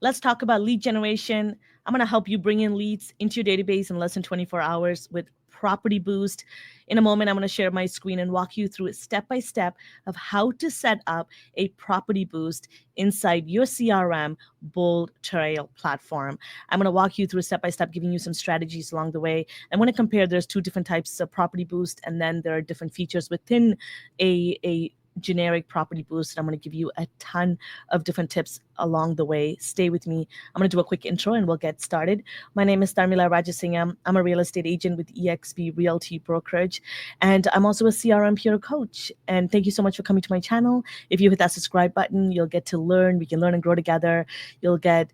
Let's talk about lead generation. I'm going to help you bring in leads into your database in less than 24 hours with Property Boost. In a moment, I'm going to share my screen and walk you through step by step of how to set up a Property Boost inside your CRM BoldTrail platform. I'm going to walk you through step by step, giving you some strategies along the way. I'm going to compare there's two different types of Property Boost, and then there are different features within a generic Property Boost. I'm going to give you a ton of different tips along the way. Stay with me. I'm going to do a quick intro and we'll get started. My name is Tharmila Rajasingam. I'm a real estate agent with EXP Realty Brokerage, and I'm also a CRM Pure Coach. And thank you so much for coming to my channel. If you hit that subscribe button, you'll get to learn. We can learn and grow together. You'll get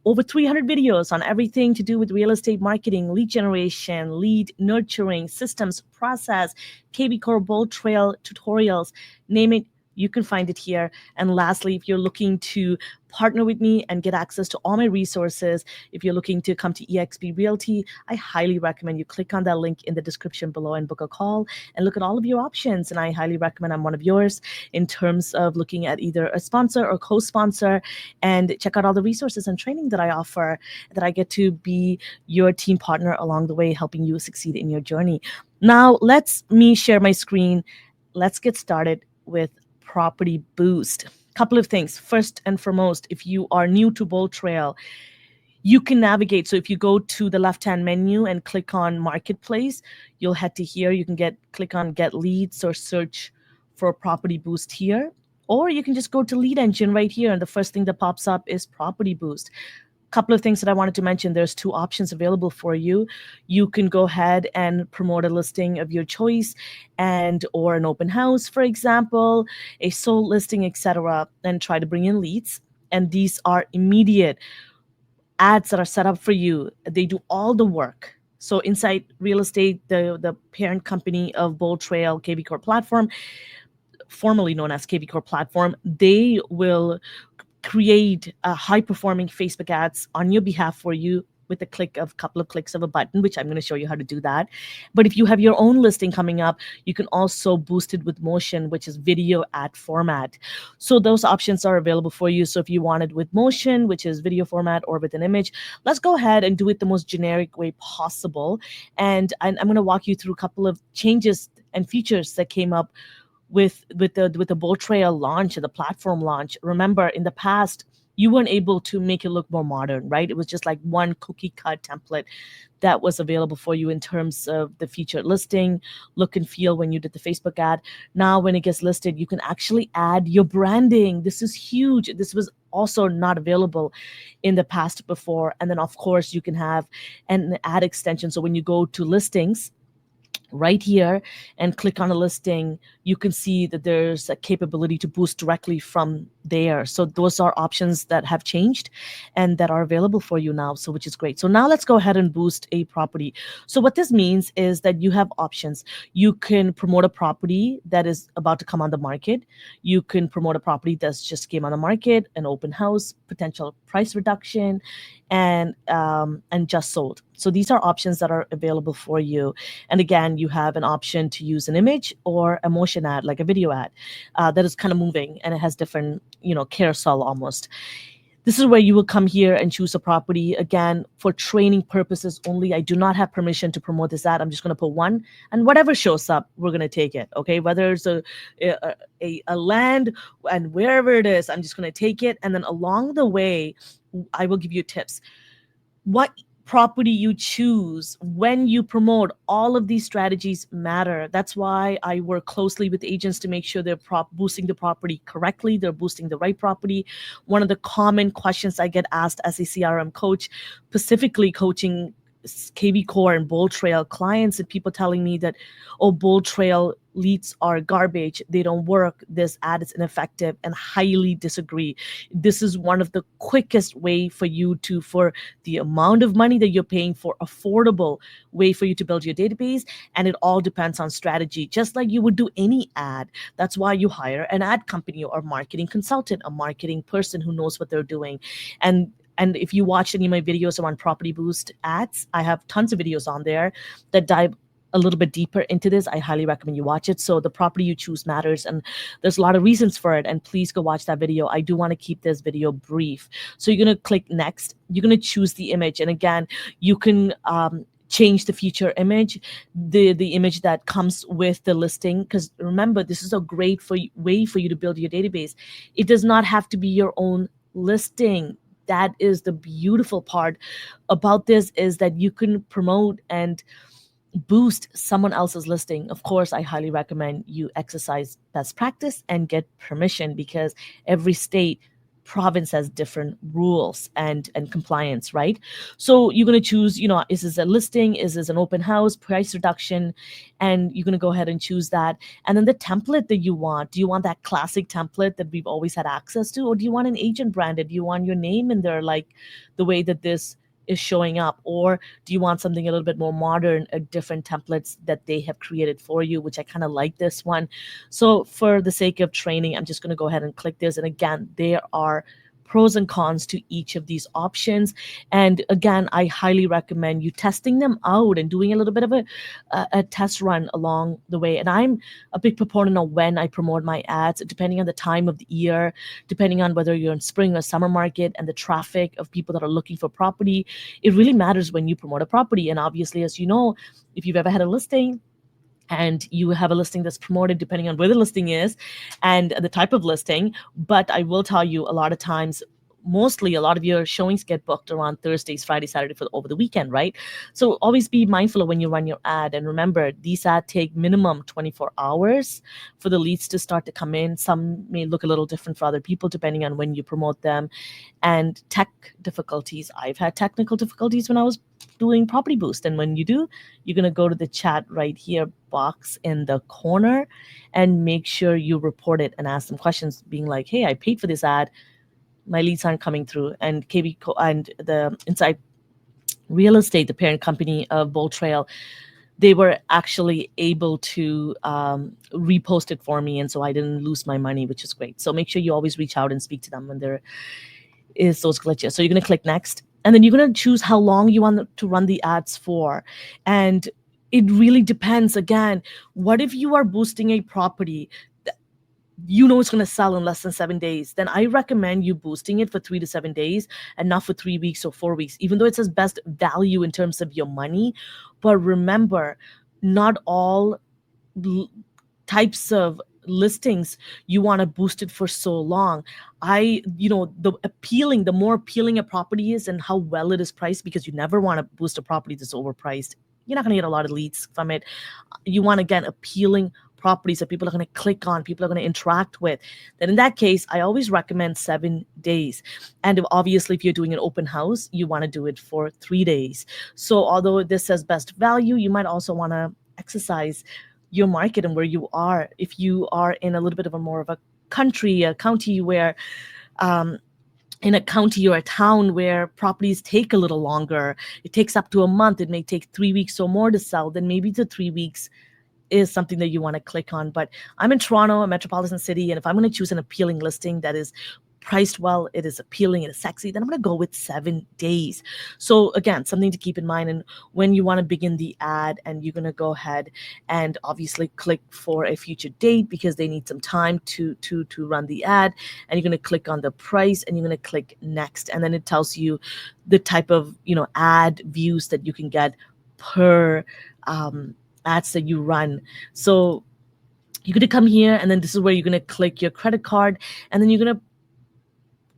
over 300 videos on everything to do with real estate marketing, lead generation, lead nurturing, systems, process, KB Core, BoldTrail tutorials, name it, you can find it here. And lastly, if you're looking to partner with me and get access to all my resources, if you're looking to come to eXp Realty, I highly recommend you click on that link in the description below and book a call and look at all of your options. And I highly recommend I'm one of yours in terms of looking at either a sponsor or co-sponsor, and check out all the resources and training that I offer, that I get to be your team partner along the way, helping you succeed in your journey. Now, let's me share my screen. Let's get started with Property Boost. Couple of things. First and foremost, if you are new to BoldTrail, you can navigate. So if you go to the left-hand menu and click on Marketplace, you'll head to here. You can click on Get Leads or search for Property Boost here. Or you can just go to Lead Engine right here, and the first thing that pops up is Property Boost. Couple of things that I wanted to mention. There's two options available for you. You can go ahead and promote a listing of your choice, and or an open house, for example, a sold listing, etc., and try to bring in leads. And these are immediate ads that are set up for you. They do all the work. So inside Real Estate, the parent company of BoldTrail KB Core platform, formerly known as KB Core platform, they will create high-performing Facebook ads on your behalf for you with a couple of clicks of a button, which I'm going to show you how to do that. But if you have your own listing coming up, you can also boost it with motion, which is video ad format. So those options are available for you. So if you want it with motion, which is video format, or with an image, let's go ahead and do it the most generic way possible. And I'm going to walk you through a couple of changes and features that came up with the BoldTrail launch, the platform launch. Remember, in the past, you weren't able to make it look more modern, right? It was just like one cookie cut template that was available for you in terms of the featured listing, look and feel when you did the Facebook ad. Now, when it gets listed, you can actually add your branding. This is huge. This was also not available in the past before. And then, of course, you can have an ad extension. So when you go to listings, right here and click on a listing, you can see that there's a capability to boost directly from there. So those are options that have changed and that are available for you now, so which is great. So now let's go ahead and boost a property. So what this means is that you have options. You can promote a property that is about to come on the market. You can promote a property that's just came on the market, an open house, potential price reduction, and just sold. So these are options that are available for you. And again, you have an option to use an image or a motion ad, like a video ad, that is kind of moving, and it has different, carousel almost. This is where you will come here and choose a property. Again, for training purposes only, I do not have permission to promote this ad. I'm just going to put one, and whatever shows up, we're going to take it. Okay, whether it's a land and wherever it is, I'm just going to take it. And then along the way, I will give you tips. What property you choose, when you promote, all of these strategies matter. That's why I work closely with agents to make sure they're boosting the property correctly, they're boosting the right property. One of the common questions I get asked as a CRM coach, specifically coaching KB Core and BoldTrail clients, and people telling me that, oh, BoldTrail leads are garbage, they don't work, this ad is ineffective, and highly disagree. This is one of the quickest way for you to, for the amount of money that you're paying, for affordable way for you to build your database. And it all depends on strategy, just like you would do any ad. That's why you hire an ad company or marketing consultant, a marketing person who knows what they're doing. And if you watch any of my videos on Property Boost ads, I have tons of videos on there that dive a little bit deeper into this, I highly recommend you watch it. So the property you choose matters, and there's a lot of reasons for it. And please go watch that video. I do want to keep this video brief. So you're going to click next. You're going to choose the image. And again, you can change the future image, the image that comes with the listing. Because remember, this is a great way for you to build your database. It does not have to be your own listing. That is the beautiful part about this, is that you can promote and boost someone else's listing. Of course, I highly recommend you exercise best practice and get permission, because every state province has different rules and compliance, right? So you're going to choose, is this a listing, is this an open house, price reduction, and you're going to go ahead and choose that. And then the template that you want, do you want that classic template that we've always had access to, or do you want an agent branded? Do you want your name in there, like the way that this is showing up, or do you want something a little bit more modern, different templates that they have created for you, which I kind of like this one. So for the sake of training, I'm just going to go ahead and click this. And again, there are pros and cons to each of these options. And again, I highly recommend you testing them out and doing a little bit of a test run along the way. And I'm a big proponent of when I promote my ads, depending on the time of the year, depending on whether you're in spring or summer market and the traffic of people that are looking for property. It really matters when you promote a property. And obviously, as you know, if you've ever had a listing, and you have a listing that's promoted depending on where the listing is and the type of listing. But I will tell you, a lot of times, mostly a lot of your showings get booked around Thursdays, Friday, Saturday for over the weekend, right? So always be mindful of when you run your ad. And remember, these ads take minimum 24 hours for the leads to start to come in. Some may look a little different for other people depending on when you promote them. And tech difficulties. I've had technical difficulties when I was doing Property Boost. And when you do, you're going to go to the chat right here box in the corner and make sure you report it and ask them questions, being like, hey, I paid for this ad, my leads aren't coming through. And and the Inside Real Estate, the parent company of BoldTrail, they were actually able to repost it for me, and so I didn't lose my money, which is great. So make sure you always reach out and speak to them when there is those glitches. So you're going to click next, and then you're going to choose how long you want to run the ads for. And it really depends. Again, what if you are boosting a property it's going to sell in less than 7 days? Then I recommend you boosting it for 3 to 7 days and not for 3 weeks or 4 weeks, even though it says best value in terms of your money. But remember, not all types of listings you want to boost it for so long. The more appealing a property is and how well it is priced, because you never want to boost a property that's overpriced. You're not going to get a lot of leads from it. You want, again, appealing properties that people are going to click on, people are going to interact with. Then in that case, I always recommend 7 days. And obviously, if you're doing an open house, you want to do it for 3 days. So although this says best value, you might also want to exercise your market and where you are. If you are in a little bit of a county where in a county or a town where properties take a little longer, it takes up to a month, it may take 3 weeks or more to sell, then maybe the 3 weeks is something that you want to click on. But I'm in Toronto, a metropolitan city, and if I'm going to choose an appealing listing that is priced well, it is appealing, it is sexy, then I'm going to go with 7 days. So again, something to keep in mind. And when you want to begin the ad, and you're going to go ahead and obviously click for a future date because they need some time to run the ad, and you're going to click on the price, and you're going to click next, and then it tells you the type of ad views that you can get per ads that you run. So you're going to come here, and then this is where you're going to click your credit card, and then you're going to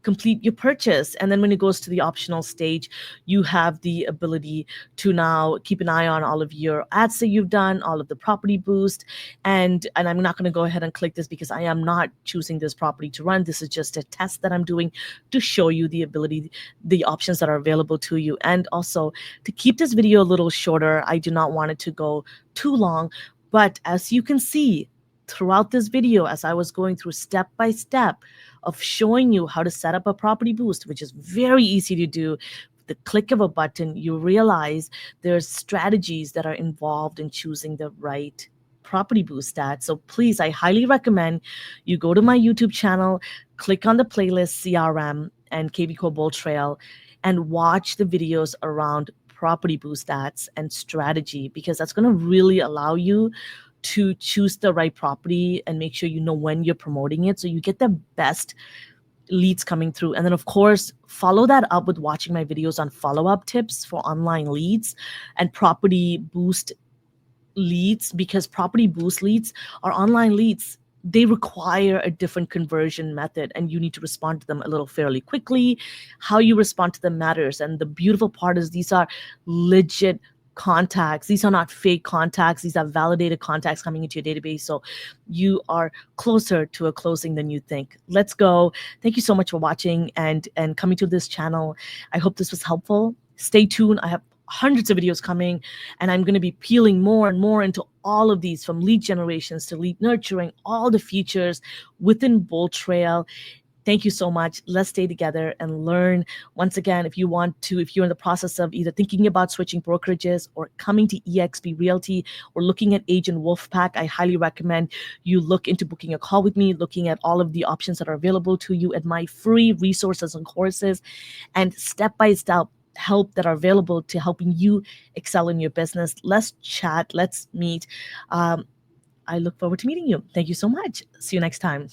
complete your purchase. And then when it goes to the optional stage, you have the ability to now keep an eye on all of your ads that you've done, all of the property boost. And I'm not going to go ahead and click this because I am not choosing this property to run. This is just a test that I'm doing to show you the options that are available to you. And also to keep this video a little shorter, I do not want it to go too long. But as you can see, throughout this video, as I was going through step by step of showing you how to set up a property boost, which is very easy to do, the click of a button, you realize there's strategies that are involved in choosing the right property boost ad. So please, I highly recommend you go to my YouTube channel, click on the playlist CRM and KV Co BoldTrail, and watch the videos around Property Boost stats and strategy, because that's going to really allow you to choose the right property and make sure you know when you're promoting it so you get the best leads coming through. And then of course, follow that up with watching my videos on follow-up tips for online leads and Property Boost leads, because Property Boost leads are online leads. They require a different conversion method and you need to respond to them a little fairly quickly. How you respond to them matters. And the beautiful part is these are legit contacts. These are not fake contacts. These are validated contacts coming into your database. So you are closer to a closing than you think. Let's go. Thank you so much for watching and coming to this channel. I hope this was helpful. Stay tuned. I have hundreds of videos coming, and I'm going to be peeling more and more into all of these, from lead generations to lead nurturing, all the features within BoldTrail. Thank you so much. Let's stay together and learn. Once again, if you're in the process of either thinking about switching brokerages or coming to eXp Realty or looking at Agent Wolfpack, I highly recommend you look into booking a call with me, looking at all of the options that are available to you at my free resources and courses and step-by-step help that are available to helping you excel in your business. Let's chat. Let's meet. I look forward to meeting you. Thank you so much. See you next time.